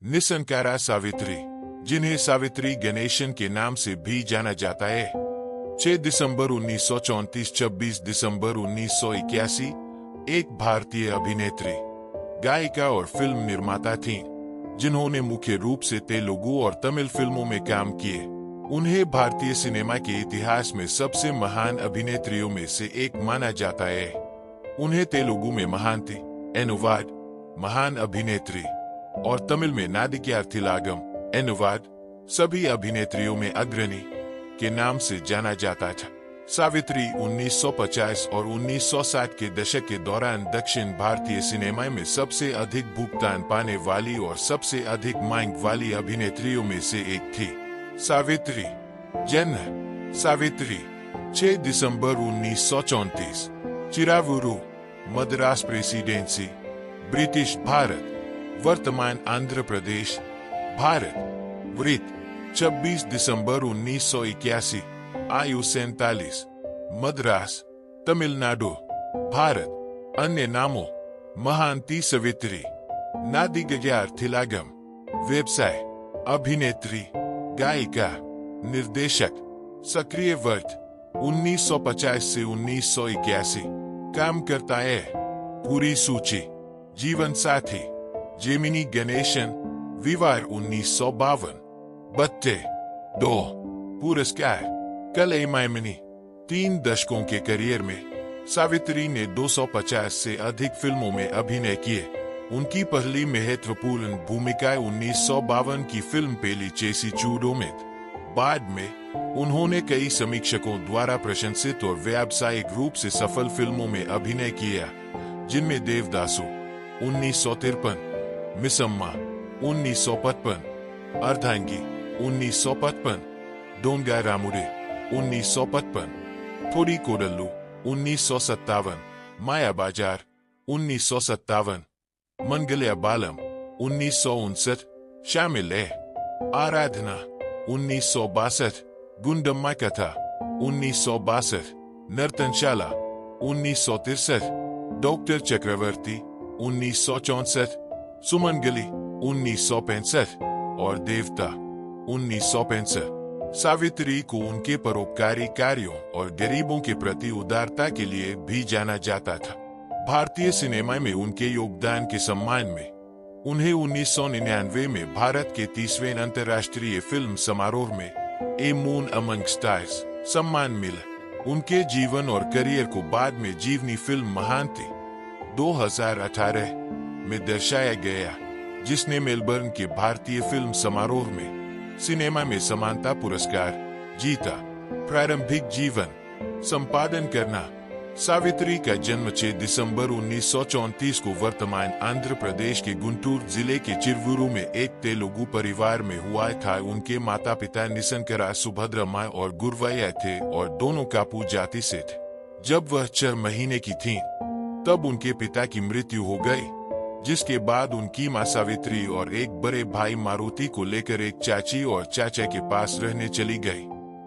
निसंकारा सावित्री, जिन्हें सावित्री गणेशन के नाम से भी जाना जाता है, 6 दिसंबर 1934 26 दिसंबर 1981, एक भारतीय अभिनेत्री, गायिका और फिल्म निर्माता थीं, जिन्होंने मुख्य रूप से तेलुगु और तमिल फिल्मों में काम किए। उन्हें भारतीय सिनेमा के इतिहास में सबसे महान अभिनेत्रियों में से एक माना जाता है। उन्हें तेलुगु में महांती, एनुवाड, महान अभिनेत्री, और तमिल में नादिक्यार्थिलागम, एनुवाड, सभी अभिनेत्रियों में अग्रणी के नाम से जाना जाता था। सावित्री 1950 और 1960 के दशक के दौरान दक्षिण भारतीय सिनेमा में सबसे अधिक भुगतान पाने वाली और सबसे अधिक मांग वाली अभिनेत्रियों में से एक थी। सावित्री जन्म सावित्री 6 दिसंबर 1934, चिरावुरु, मद्रास प्रेसिडेंसी, ब्रिटिश भारत, वर्तमान आंध्र प्रदेश, भारत, वृत्त 26 दिसंबर 1981, आयु 47, मद्रास, तमिलनाडु, भारत। अन्य नामों: महांती सवित्री, नादिक्यार्थिलागम। व्यवसाय: अभिनेत्री, गायिका, निर्देशक। सक्रिय वर्ष: 1950 से 1981, काम करता है। पूरी सूची: जीवन साथी: जेमिनी गणेशन, विवाह 1952, बत्ते 2, पुरस्कार: कलईमामनी। 3 दशकों के करियर में सावित्री ने 250 से अधिक फिल्मों में अभिनय किए। उनकी पहली महत्वपूर्ण भूमिका 1952 की फिल्म पेली चेसी चूडो में। बाद में उन्होंने कई समीक्षकों द्वारा प्रशंसित और व्यावसायिक रूप से सफल फिल्मों में अभिनय किया, जिनमें देवदासु 1953, मिसम्मा 1955, अर्धांगी 1955, डोंगा रामुरे 1955, थोड़ी कोडल्लू 1957, माया बाजार 1957, मंगल्या बालम 1959 शामिल है। आराधना 1962, गुंडम्मा कथा 1962, नर्तनशाला 1963, डॉक्टर चक्रवर्ती 1964, सुमंगली 1965 और देवता 1965। सावित्री को उनके परोपकारी कार्यों और गरीबों के प्रति उदारता के लिए भी जाना जाता था। भारतीय सिनेमा में उनके योगदान के सम्मान में उन्हें 1999 में भारत के 30वें अंतर्राष्ट्रीय फिल्म समारोह में ए मून अमंग स्टार्स सम्मान मिला। उनके जीवन और करियर को बाद में जीवनी फिल्म महांती 2018 में दर्शाया गया, जिसने मेलबर्न के भारतीय फिल्म समारोह में सिनेमा में समानता पुरस्कार जीता। प्रारंभिक जीवन संपादन करना: सावित्री का जन्म 6 दिसंबर 1934 को वर्तमान आंध्र प्रदेश के गुंटूर जिले के चिरवुरु में एक तेलुगु परिवार में हुआ था। उनके माता पिता निसंकरा सुभद्रम्मा और गुरवैया थे और दोनों कापू जाति से थे। जब वह 6 महीने की थीं, तब उनके पिता की मृत्यु हो गई, जिसके बाद उनकी मां सावित्री और एक बड़े भाई मारुति को लेकर एक चाची और चाचा के पास रहने चली गई।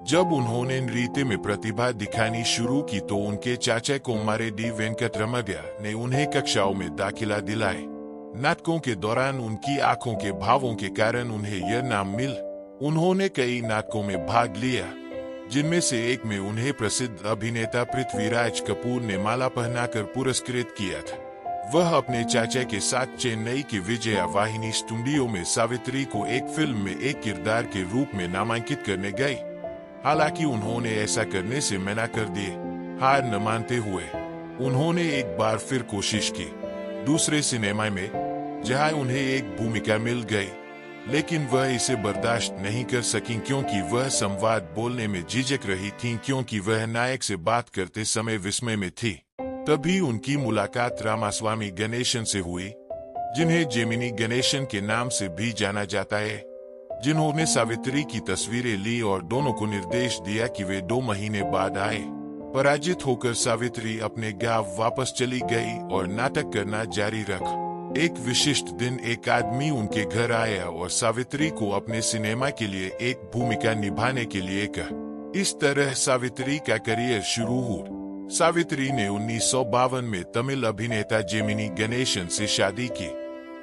जब उन्होंने नृत्य में प्रतिभा दिखानी शुरू की तो उनके चाचा कोमारे डी वेंकटरमैया ने उन्हें कक्षाओं में दाखिला दिलाए। नाटकों के दौरान उनकी आंखों के भावों के कारण उन्हें यह नाम मिला। उन्होंने कई नाटकों में भाग लिया, जिनमें से एक में उन्हें प्रसिद्ध अभिनेता पृथ्वीराज कपूर ने माला पहनाकर पुरस्कृत किया था। वह अपने चाचा के साथ चेन्नई की विजया वाहिनी स्टूडियो में सावित्री को एक फिल्म में एक किरदार के रूप में नामांकित करने गई। हालांकि उन्होंने ऐसा करने से मना कर दिए। हार न मानते हुए उन्होंने एक बार फिर कोशिश की, दूसरे सिनेमा में, जहां उन्हें एक भूमिका मिल गई, लेकिन वह इसे बर्दाश्त नहीं कर सकी क्योंकि वह संवाद बोलने में झिझक रही थीं, क्योंकि वह नायक से बात करते समय विस्मय में थी। तभी उनकी मुलाकात रामास्वामी गणेशन से हुई, जिन्हें जेमिनी गणेशन के नाम से भी जाना जाता है, जिन्होंने सावित्री की तस्वीरें ली और दोनों को निर्देश दिया कि वे 2 महीने बाद आए। पराजित होकर सावित्री अपने गांव वापस चली गई और नाटक करना जारी रख। एक विशिष्ट दिन एक आदमी उनके घर आया और सावित्री को अपने सिनेमा के लिए एक भूमिका निभाने के लिए कहा। इस तरह सावित्री का करियर शुरू हुआ। सावित्री ने 1952 में तमिल अभिनेता जेमिनी गणेशन से शादी की।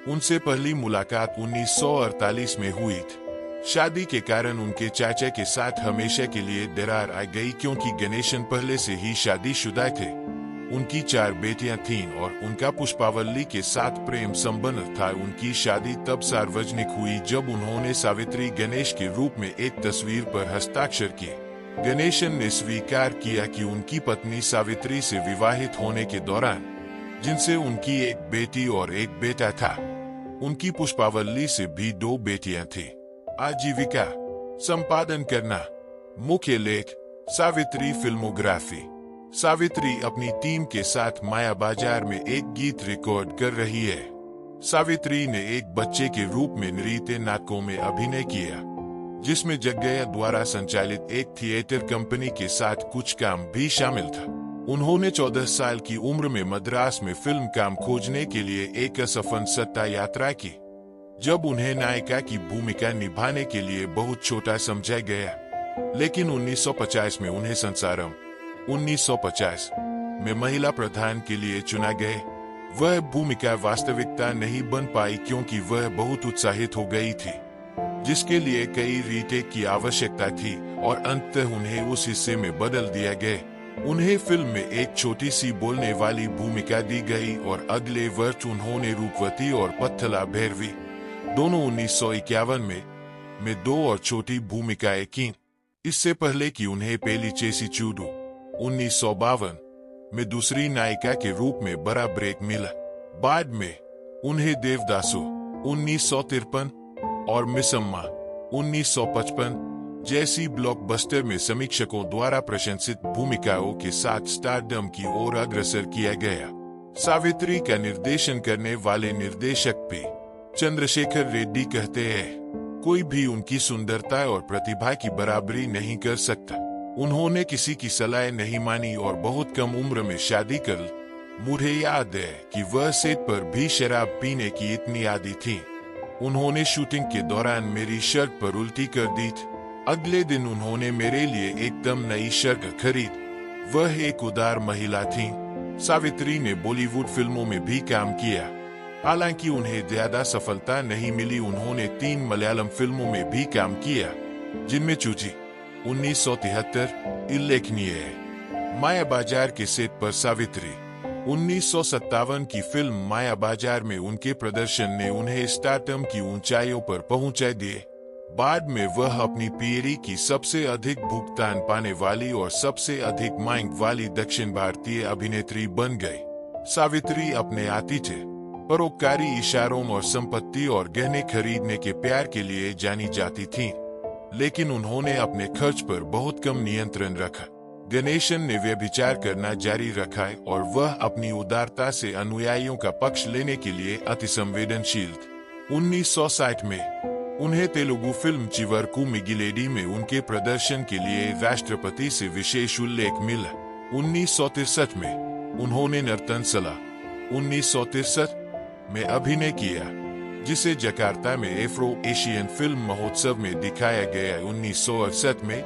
उनसे पहली मुलाकात 1948 में हुई थी। शादी के कारण उनके चाचा के साथ हमेशा के लिए दरार आ गई क्योंकि गणेशन पहले से ही शादीशुदा थे। उनकी 4 बेटियां थीं और उनका पुष्पावल्ली के साथ प्रेम संबंध था। उनकी शादी तब सार्वजनिक हुई जब उन्होंने सावित्री गणेश के रूप में एक तस्वीर पर हस्ताक्षर किए। गणेशन ने स्वीकार किया कि उनकी पत्नी सावित्री से विवाहित होने के दौरान, जिनसे उनकी एक बेटी और एक बेटा था, उनकी पुष्पावल्ली से भी 2 बेटियां थीं। आजीविका संपादन करना। मुख्य लेख सावित्री फिल्मोग्राफी। सावित्री अपनी टीम के साथ माया बाजार में एक गीत रिकॉर्ड कर रही है। सावित्री ने एक बच्चे के रूप में नृत्य नाटकों में अभिनय किया, जिसमें जग्गैया द्वारा संचालित एक थिएटर कंपनी के साथ कुछ काम भी शामिल था। उन्होंने 14 साल की उम्र में मद्रास में फिल्म काम खोजने के लिए एक असफल सत्ता यात्रा की, जब उन्हें नायिका की भूमिका निभाने के लिए बहुत छोटा समझा गया। लेकिन 1950 में उन्हें संसारम 1950 में महिला प्रधान के लिए चुना गया। वह भूमिका वास्तविकता नहीं बन पाई क्योंकि वह बहुत उत्साहित हो गई थी, जिसके लिए कई रीटेक की आवश्यकता थी और अंततः उन्हें उस हिस्से में बदल दिया गया। उन्हें फिल्म में एक छोटी सी बोलने वाली भूमिका दी गई और अगले वर्ष उन्होंने रूपवती और पत्थला भैरवी, दोनों 1951 में 2 और छोटी भूमिकाएं की। इससे पहले कि उन्हें पेली चेसी चूडू 1952 में दूसरी नायिका के रूप में बड़ा ब्रेक मिला। बाद में उन्हें देवदासु 1953 और मिसम्मा 1955 जैसी ब्लॉकबस्टर में समीक्षकों द्वारा प्रशंसित भूमिकाओं के साथ स्टारडम की ओर अग्रसर किया गया। सावित्री का निर्देशन करने वाले निर्देशक भी चंद्रशेखर रेड्डी कहते हैं, कोई भी उनकी सुंदरता और प्रतिभा की बराबरी नहीं कर सकता। उन्होंने किसी की सलाह नहीं मानी और बहुत कम उम्र में शादी कर। मुझे याद है कि वह सेट पर भी शराब पीने की इतनी आदी थी। उन्होंने शूटिंग के दौरान मेरी शर्ट पर उल्टी कर दी थी। अगले दिन उन्होंने मेरे लिए एकदम नई शर्ट खरीद। वह एक उदार महिला थी। सावित्री ने बॉलीवुड फिल्मों में भी काम किया, हालांकि उन्हें ज्यादा सफलता नहीं मिली। उन्होंने 3 मलयालम फिल्मों में भी काम किया, जिनमें चूची 1973 उल्लेखनीय है। माया बाजार के सेट पर सावित्री 1957 की फिल्म माया बाजार में उनके प्रदर्शन ने उन्हें स्टारडम की ऊंचाइयों पर पहुंचा दिए। बाद में वह अपनी पीढ़ी की सबसे अधिक भुगतान पाने वाली और सबसे अधिक मांग वाली दक्षिण भारतीय अभिनेत्री बन गई। सावित्री अपने आतिथ्य, परोपकारी इशारों और संपत्ति और गहने खरीदने के प्यार के लिए जानी जाती थीं, लेकिन उन्होंने अपने खर्च पर बहुत कम नियंत्रण रखा। गणेशन ने व्यभिचार करना जारी रखा और वह अपनी उदारता से अनुयायियों का पक्ष लेने के लिए अति संवेदनशील थे। 1960 में उन्हें तेलुगु फिल्म चिवरकू मिगिलेडी में उनके प्रदर्शन के लिए राष्ट्रपति से विशेष उल्लेख मिला। 1963 में उन्होंने नर्तनसला 1963 में अभिनय किया, जिसे जकार्ता में एफ्रो एशियन फिल्म महोत्सव में दिखाया गया। 1968 में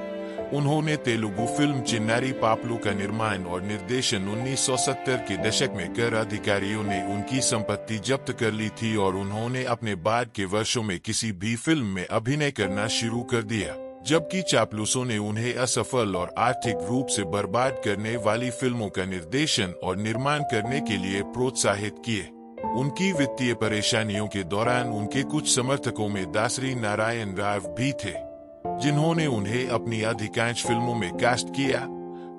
उन्होंने तेलुगु फिल्म चिन्नारी पापलू का निर्माण और निर्देशन। 1970 के दशक में कर अधिकारियों ने उनकी संपत्ति जब्त कर ली थी और उन्होंने अपने बाद के वर्षों में किसी भी फिल्म में अभिनय करना शुरू कर दिया, जबकि चापलूसों ने उन्हें असफल और आर्थिक रूप से बर्बाद करने वाली फिल्मों का निर्देशन और निर्माण करने के लिए प्रोत्साहित किए। उनकी वित्तीय परेशानियों के दौरान उनके कुछ समर्थकों में दासरी नारायण राव भी थे, जिन्होंने उन्हें अपनी अधिकांश फिल्मों में कास्ट किया,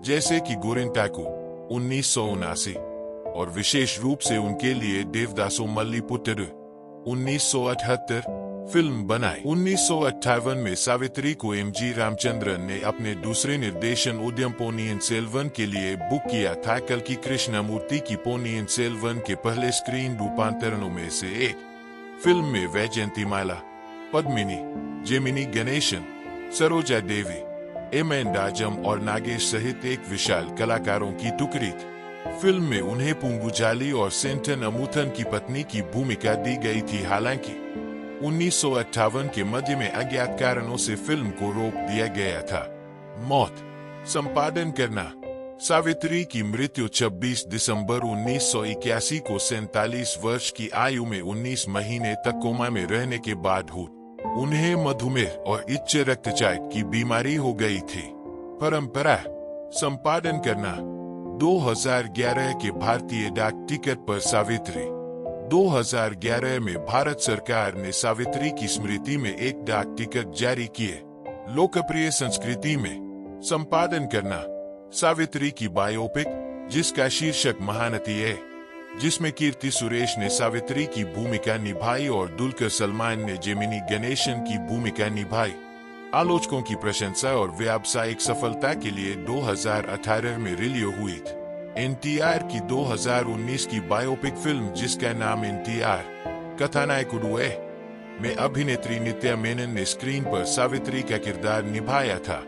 जैसे कि गोरिंटाकू 1979 और विशेष रूप से उनके लिए देवदासो मल्लीपुट्टरू 1978 फिल्म बनाई। 1958 में सावित्री को एमजी रामचंद्रन ने अपने दूसरे निर्देशन उद्यम पोनियन सेल्वन के लिए बुक किया था। कल्कि कृष्णमूर्ति की पोनियन सेल्वन के पहले स्क्रीन रूपांतरणों में से एक फिल्म में वैजयंतीमाला, पद्मिनी, जेमिनी गणेशन, सरोजा देवी, एम.एन. राजम और नागेश सहित एक विशाल कलाकारों की टुकड़ी थी। फिल्म में उन्हें पूंगुजाली और सेंटन अमुथन की पत्नी की भूमिका दी गई थी। हालांकि 1958 के मध्य में अज्ञात कारणों से फिल्म को रोक दिया गया था। मौत संपादन करना। सावित्री की मृत्यु 26 दिसंबर 1981 को 47 वर्ष की आयु में 19 महीने तक कोमा में रहने के बाद हुई। उन्हें मधुमेह और उच्च रक्तचाप की बीमारी हो गई थी। परंपरा संपादन करना 2011 के भारतीय डाक टिकट पर सावित्री। 2011 में भारत सरकार ने सावित्री की स्मृति में एक डाक टिकट जारी किए। लोकप्रिय संस्कृति में संपादन करना सावित्री की बायोपिक, जिसका शीर्षक महानती है, जिसमें कीर्ति सुरेश ने सावित्री की भूमिका निभाई और दुलकर सलमान ने जेमिनी गणेशन की भूमिका निभाई। आलोचकों की प्रशंसा और व्यावसायिक सफलता के लिए 2018 में रिलीज हुई थी। एनटीआर की 2019 की बायोपिक फिल्म जिसका नाम एनटीआर कथानायक है में अभिनेत्री नित्या मेनन ने स्क्रीन पर सावित्री का किरदार निभाया था।